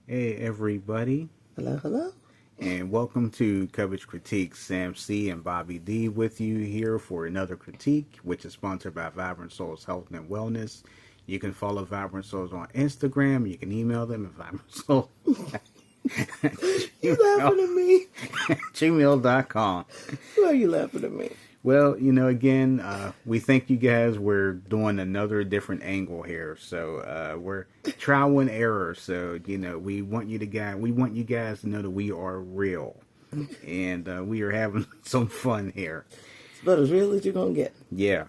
Hey everybody, Hello, hello. and welcome to Cubbage Critiques. Sam C and Bobby D with you here for another critique, which is sponsored by Vibrant Souls Health and Wellness. You can follow Vibrant Souls on Instagram. You can email them at vibrantsouls You laughing at me? gmail.com. Why are you laughing at me? Well, again, we thank you guys. We're doing another different angle here, so we're trial and error. So we want you guys to know that we are real, and we are having some fun here. It's about as real as you're gonna get. Yeah.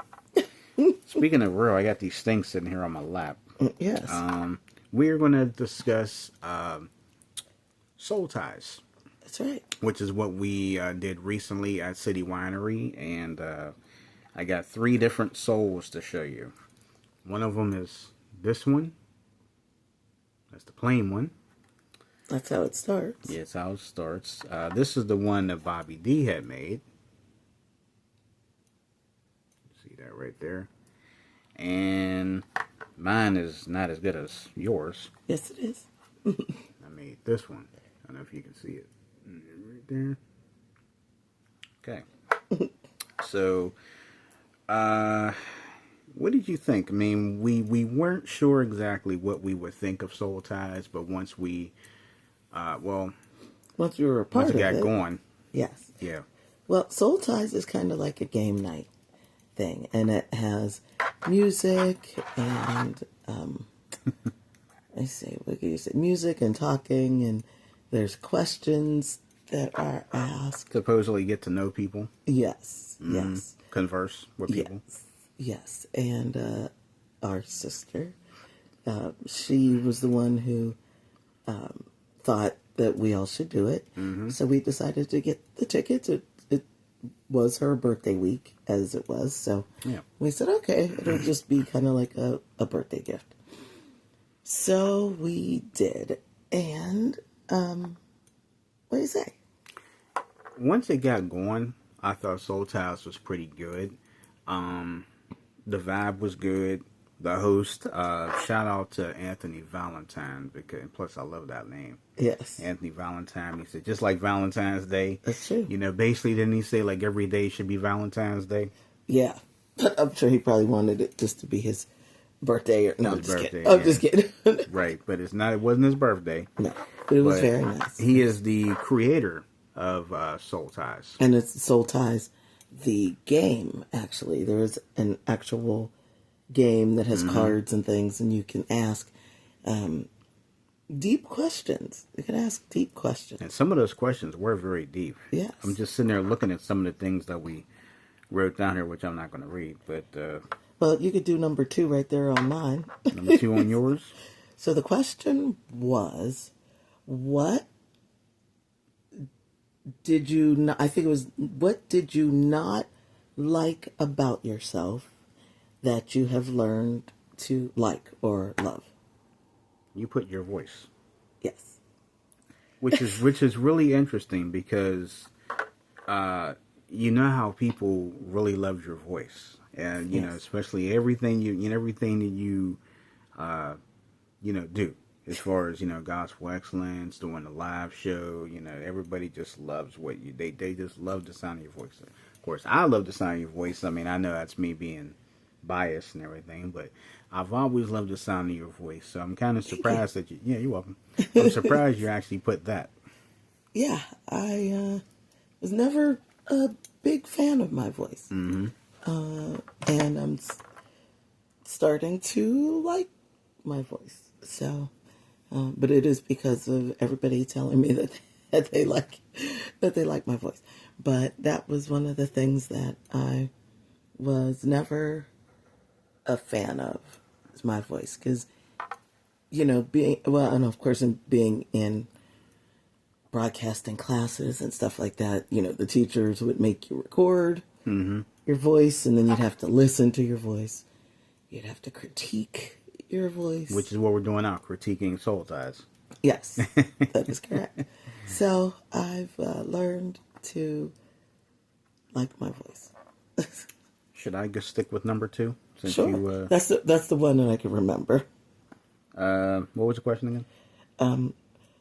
Speaking of real, I got these things sitting here on my lap. Yes. We're going to discuss SoleTies. That's right. Which is what we did recently at City Winery, and I got 3 different souls to show you. One of them is this one. That's the plain one. That's how it starts. Yeah, it's how it starts. This is the one that Bobby D had made. See that right there. And mine is not as good as yours. Yes, it is. I made this one. I don't know if you can see it. Right there. Okay. So, what did you think? I mean, we weren't sure exactly what we would think of SoleTies, but once we, once you were a part once it of got it, going, yes. yeah. Well, SoleTies is kind of like a game night thing, and it has music and I say, what can you say? Music and talking, and there's questions that are asked. Supposedly get to know people. Yes, yes. Converse with people. Yes. And our sister, she was the one who thought that we all should do it. Mm-hmm. So we decided to get the tickets. It was her birthday week, as it was. So we said, okay, it'll just be kind of like a birthday gift. So we did. And what do you say? Once it got going, I thought SoleTies was pretty good. The vibe was good. The host, shout out to Anthony Valentine, because plus I love that name. Yes. Anthony Valentine. He said, just like Valentine's Day. That's true. Basically, didn't he say like every day should be Valentine's Day? Yeah. I'm sure he probably wanted it just to be his birthday. No, I'm just kidding. Yeah. I'm just kidding. Right, but it's not. It wasn't his birthday. No, but it was very nice. He is the creator of SoleTies. And it's SoleTies, the game, actually. There is an actual game that has cards and things, and you can ask deep questions. You can ask deep questions. And some of those questions were very deep. Yes. I'm just sitting there looking at some of the things that we wrote down here, which I'm not going to read. But well, you could do number 2 right there on mine. Number 2 on yours? So the question was, what did you not, I think it was, what did you not like about yourself that you have learned to like or love? You put your voice. Yes. Which is really interesting because you know how people really love your voice. And you know, especially everything everything that you do. As far as, gospel excellence, doing the live show, everybody just loves what they just love the sound of your voice. Of course, I love the sound of your voice. I mean, I know that's me being biased and everything, but I've always loved the sound of your voice. So I'm kind of surprised that you're welcome. I'm surprised you actually put that. Yeah, I was never a big fan of my voice. Mm-hmm. And I'm starting to like my voice. So, but it is because of everybody telling me that they like my voice. But that was one of the things that I was never a fan of, is my voice. Because, and of course, being in broadcasting classes and stuff like that, the teachers would make you record your voice, and then you'd have to listen to your voice. You'd have to critique your voice. Which is what we're doing now, critiquing SoleTies. Yes, that is correct. So I've learned to like my voice. Should I just stick with number 2? Since Sure. That's the one that I can remember. What was the question again?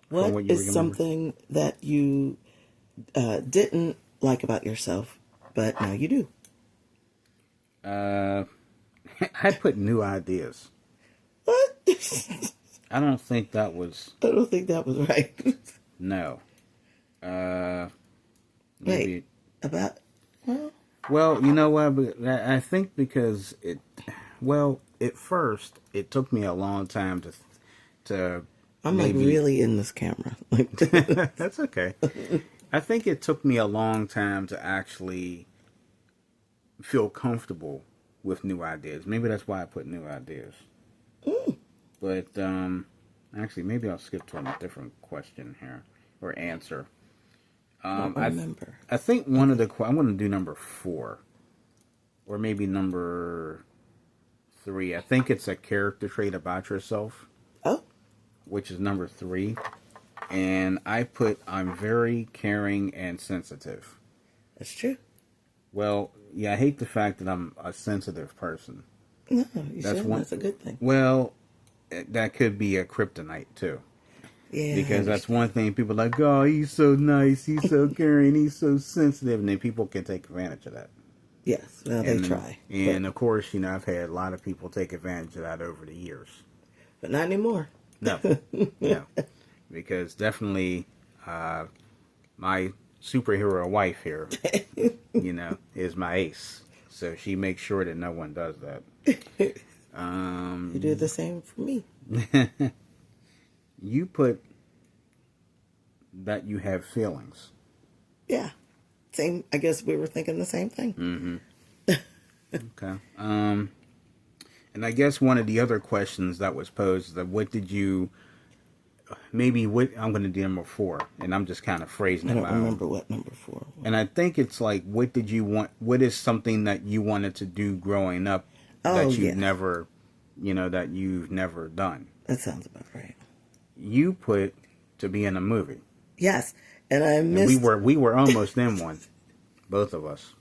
What what you is remember? something that you didn't like about yourself, but now you do? I put new ideas. What? I don't think that was I don't think that was right. no. Wait, Maybe. about, well, Well, you know what? I think because at first it took me a long time to I'm like maybe. really in this camera. Like, That's okay. I think it took me a long time to actually feel comfortable with new ideas. Maybe that's why I put new ideas. But actually, maybe I'll skip to a different question here or answer. I don't remember. I think one of the I'm going to do number 4, or maybe number 3. I think it's a character trait about yourself, Oh, which is number 3. And I put I'm very caring and sensitive. that's true. Well, yeah, I hate the fact that I'm a sensitive person. No, you That's should. one. That's a good thing. Well, that could be a kryptonite too. Yeah, Because that's one thing people are like, oh, he's so nice, he's so caring, he's so sensitive, and then people can take advantage of that. yes. Well, they try, And of course, I've had a lot of people take advantage of that over the years. but not anymore. No, no, because definitely my superhero wife here, is my ace. So she makes sure that no one does that. You do the same for me. You put that you have feelings. Yeah, same. I guess we were thinking the same thing. Okay. And I guess one of the other questions that was posed is that what did you, I'm going to do number 4, and I'm just kind of phrasing I it don't my own. remember what number 4 was. And I think it's like, what is something that you wanted to do growing up that you've never, that you've never done? That sounds about right. You put to be in a movie. Yes, and I missed. And we were almost in one, both of us.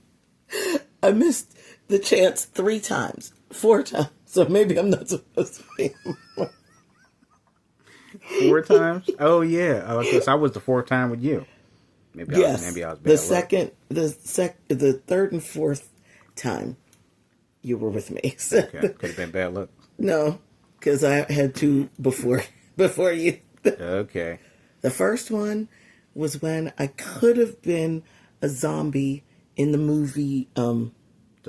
I missed the chance 3 times, 4 times. So maybe I'm not supposed to be. 4 times? Oh yeah, I guess I was the 4th time with you. Maybe I was bad. The third and 4th time you were with me. So, Okay, could have been bad luck. no, because I had 2 before you. Okay. The first one was when I could have been a zombie in the movie, The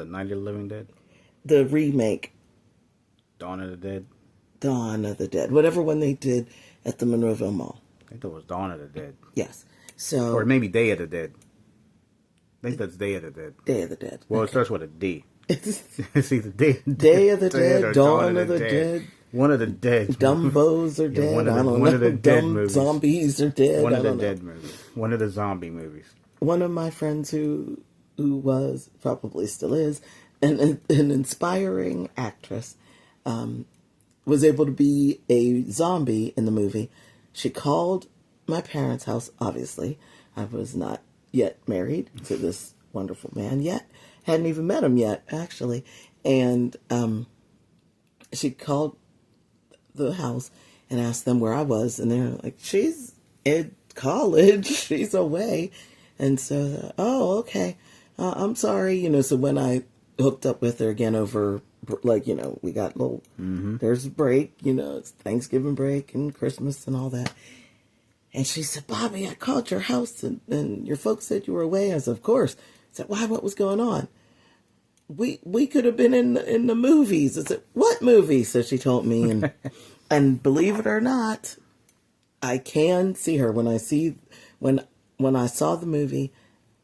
Night of the Living Dead? the remake, Dawn of the Dead? Dawn of the Dead, whatever one they did at the Monroeville Mall. I think that was Dawn of the Dead. Yes. So Or maybe Day of the Dead. I think that's Day of the Dead. Day of the Dead. Well, it starts with a D. It's either Day of the Dead, or Dawn of the Dead. One of the dead. Dumbos are dead. one of the- I don't one know. of the dead Dumb movies. zombies are dead. One I of the don't know. dead movies. One of the zombie movies. One of my friends who was, probably still is, an inspiring actress, was able to be a zombie in the movie. She called my parents' house, obviously. I was not yet married to this wonderful man yet. Hadn't even met him yet, actually. And she called the house and asked them where I was. And they're like, she's in college. She's away. And so, oh, okay. I'm sorry. So when I hooked up with her again over, we got little, there's a break, it's Thanksgiving break and Christmas and all that. And she said, Bobby, I called your house and your folks said you were away. I said, of course. I said, why? What was going on? We could have been in the movies. I said, what movie? So she told me, and believe it or not, I can see her when I saw the movie.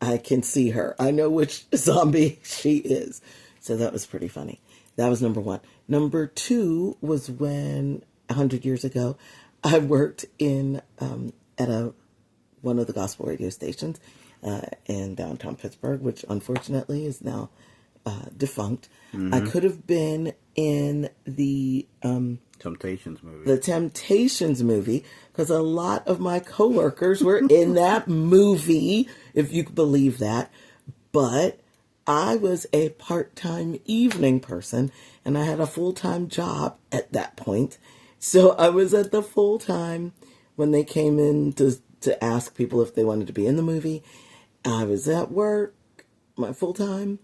I can see her. I know which zombie she is. So that was pretty funny. That was number 1. Number 2 was when 100 years ago, I worked at one of the gospel radio stations in downtown Pittsburgh, which unfortunately is now defunct. I could have been in the Temptations movie. The Temptations movie, because a lot of my coworkers were in that movie, if you could believe that. But I was a part-time evening person, and I had a full-time job at that point. So I was at the full-time when they came in to ask people if they wanted to be in the movie. I was at work, my full time,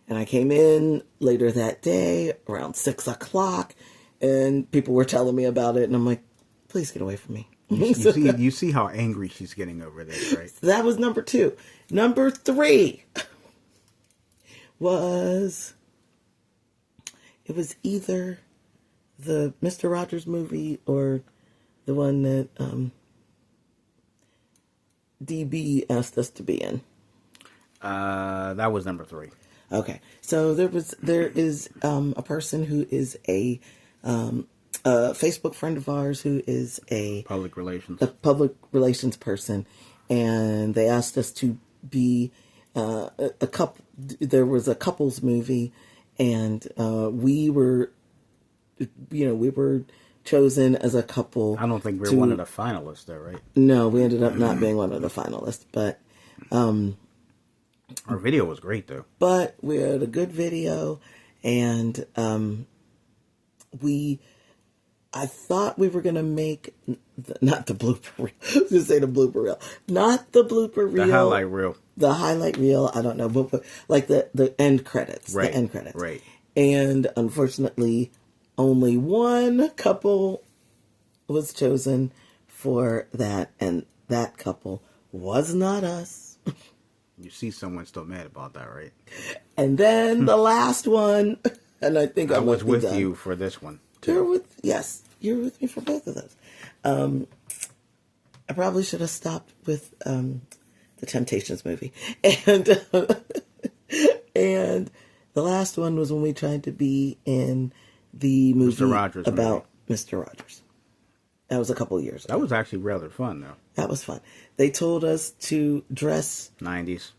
and I came in later that day around 6 o'clock, and people were telling me about it, and I'm like, please get away from me. You see how angry she's getting over this, right? That was number 2. Number 3 was, it was either the Mr. Rogers movie or the one that DB asked us to be in. That was number 3. Okay, so there is a person who is a Facebook friend of ours who is a public relations person, and they asked us to be a couple. There was a couples movie, and we were chosen as a couple. I don't think we're one of the finalists, though, right? No, we ended up not being one of the finalists, but our video was great, though. But we had a good video, and I thought we were going to make, not the blooper reel, I was going to say the blooper reel, not the blooper reel. The highlight reel. The highlight reel, I don't know, but like the end credits. Right. The end credits. Right. And unfortunately, only one couple was chosen for that, and that couple was not us. You see someone still mad about that, right? And then the last one, and I think I was with you for this one, too. You're with me for both of those. I probably should have stopped with the Temptations movie. And and the last one was when we tried to be in the movie Mr. Rogers about movie. Mr. Rogers. That was a couple of years ago. That was actually rather fun, though. That was fun. They told us to dress 90s.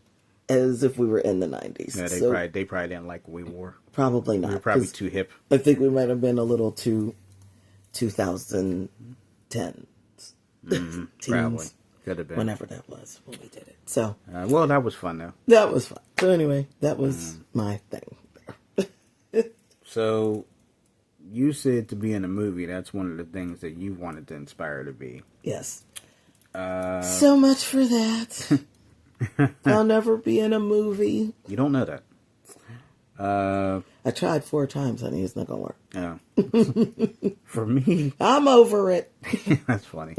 as if we were in the 90s. Yeah, they probably didn't like what we wore. Probably not. We were probably too hip. I think we might have been a little too 2010. Probably. Could have been. Whenever that was when we did it. So. Well, that was fun, though. That was fun. So anyway, that was my thing there. So, you said to be in a movie, that's one of the things that you wanted to inspire to be. Yes. So much for that. I'll never be in a movie. You don't know that. I tried 4 times, honey. It's not going to work. Oh. For me... I'm over it. That's funny.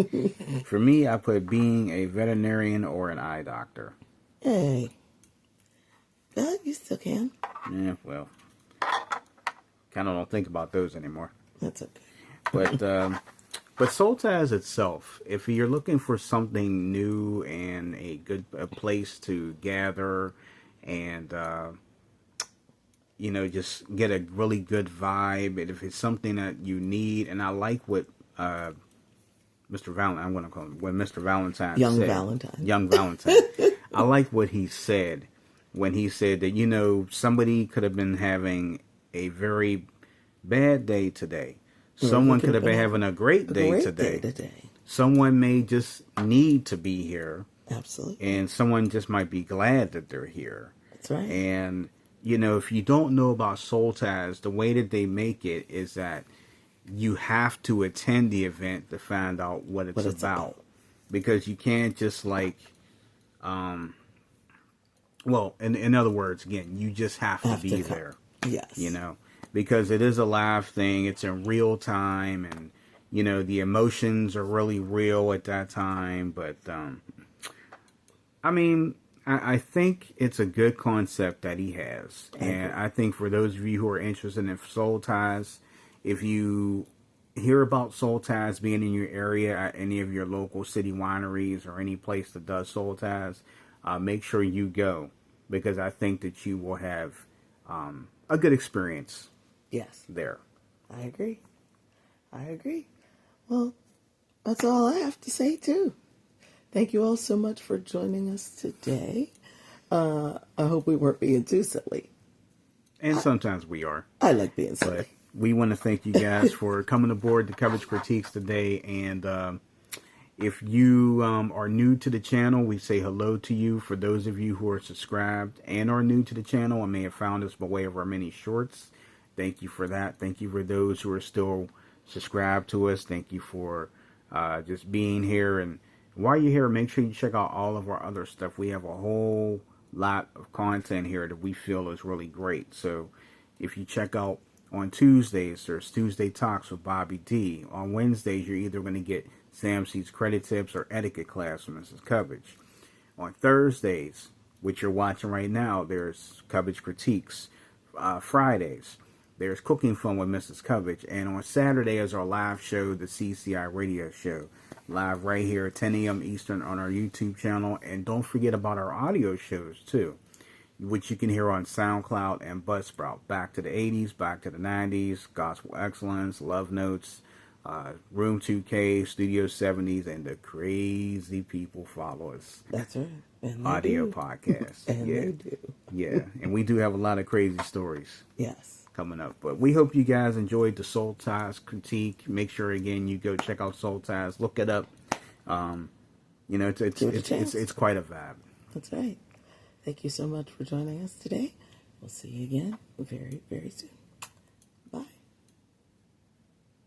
For me, I put being a veterinarian or an eye doctor. Hey. You still can. Yeah, well... kind of don't think about those anymore. That's okay. But SoleTies itself, if you're looking for something new and a place to gather and just get a really good vibe, and if it's something that you need, and I like what Mr. Valentine, I'm going to call him, when Mr. Valentine said, Young Valentine. I like what he said when he said that, somebody could have been having a very bad day today. Someone could have been having a great day today. Someone may just need to be here. Absolutely. And someone just might be glad that they're here. That's right. And, if you don't know about SoleTies, the way that they make it is that you have to attend the event to find out what it's about. Because you can't just in other words, again, you just have to be there. Yes. Because it is a live thing. It's in real time, and the emotions are really real at that time. But I think it's a good concept that he has, and I think for those of you who are interested in SoleTies, if you hear about SoleTies being in your area at any of your local city wineries or any place that does SoleTies, make sure you go, because I think that you will have a good experience. Yes. There. I agree. Well, that's all I have to say, too. Thank you all so much for joining us today. I hope we weren't being too silly. And sometimes we are. I like being silly. But we want to thank you guys for coming aboard the Cubbage Critiques today. And if you are new to the channel, we say hello to you. For those of you who are subscribed and are new to the channel and may have found us by way of our many shorts, thank you for that. Thank you for those who are still subscribed to us. Thank you for just being here. And while you're here, make sure you check out all of our other stuff. We have a whole lot of content here that we feel is really great. So if you check out on Tuesdays, there's Tuesday Talks with Bobby D. On Wednesdays, you're either going to get Sam C's credit tips or etiquette class from Mrs. Cubbage. On Thursdays, which you're watching right now, there's Cubbage Critiques. Fridays, there's Cooking Fun with Mrs. Cubbage. And on Saturday is our live show, the CCI Radio Show. Live right here at 10 a.m. Eastern on our YouTube channel. And don't forget about our audio shows, too, which you can hear on SoundCloud and Buzzsprout. Back to the 80s, back to the 90s, Gospel Excellence, Love Notes, Room 2K, Studio 70s, and the Crazy People Follow Us. That's right. And audio podcast. And yeah. they do. Yeah, and we do have a lot of crazy stories. Yes. Coming up. But we hope you guys enjoyed the SoleTies critique. Make sure, again, you go check out SoleTies. Look it up. You know, it's quite a vibe. That's right. Thank you so much for joining us today. We'll see you again very, very soon.